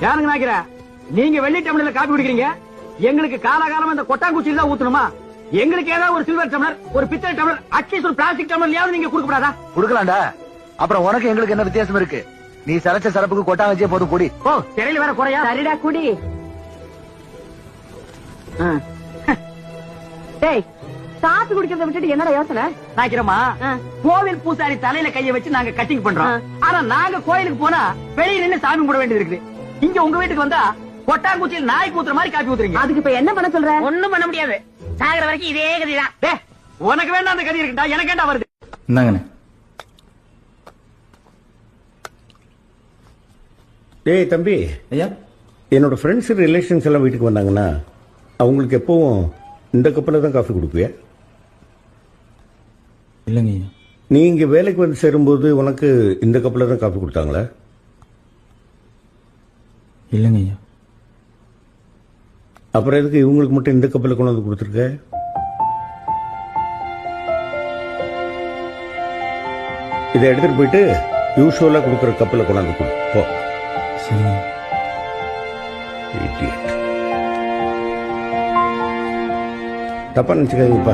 யாருங்க நாய்க்கிற? நீங்க வெள்ளி டம்ளர்ல காபி குடிக்கிறீங்க, எங்களுக்கு காலாகாலமா இந்த கொட்டாங்குச்சியில தான் ஊத்தணுமா? எங்களுக்கு ஏதாவது ஒரு சில்வர் டம்ளர், ஒரு பித்தளை டம்ளர், அட்லீஸ்ட் ஒரு பிளாஸ்டிக் டம்ளர்லயாவது நீங்க கொடுக்க கூடாதா? குடுக்கலாம்டா. அப்புறம் உனக்கு எங்களுக்கு என்ன வித்தியாசம் இருக்கு? நீ சரச்ச சரப்புக்கு கொட்டா வச்சே போதும் குடி. ஓ, திரையில வேற குறையா? சரிடா குடி. டேய், காசு குடிக்கிறத விட்டுட்டு என்னடா யோசனை? நாய்க்கிறமா, கோவில் பூசாரி தலையில கைய வச்சு நாங்க கட்டிங் பண்றோம். ஆனா நாங்க கோயிலுக்கு போனா வெளியே நின்னு சாமி கும்பிட வேண்டியது இருக்குது. இங்க உங்க வீட்டுக்கு வந்தா கொட்டாங்குச்சியில் நாய் ஊத்துற மாதிரி காப்பி ஊத்துறீங்க. அதுக்கு இப்ப என்ன பண்ண சொல்ற? ஒண்ணும் பண்ண முடியாது. சாகிற வரைக்கும் இதே கதிதான். உனக்கு வேண்டாம் அந்த கதி இருக்குடா, எனக்கு ஏண்டா வருது? இந்தாங்கண்ணே. டேய் தம்பி, ஐயா, என்னோட ஃப்ரெண்ட்ஸ் ரிலேஷன்ஸ் எல்லாம் வீட்டுக்கு வந்தாங்கன்னா அவங்களுக்கு எப்பவும் இந்த கப்பில் தான் காஃபி கொடுப்பியா? இல்லைங்க ஐயா. நீ இங்கே வேலைக்கு வந்து சேரும்போது உனக்கு இந்த கப்பில் தான் காஃபி கொடுத்தாங்களா? இல்லைங்க ஐயா. அப்புறம் எதுக்கு இவங்களுக்கு மட்டும் இந்த கப்பில் கொண்டு வந்து கொடுத்துருக்க? இதை எடுத்துட்டு போயிட்டு யூஸ்வலாக கொடுக்குற கப்பில் கொண்டாந்து கொடு. போ. சரிங்க. தப்பா நினச்சிக்காதீங்கப்பா.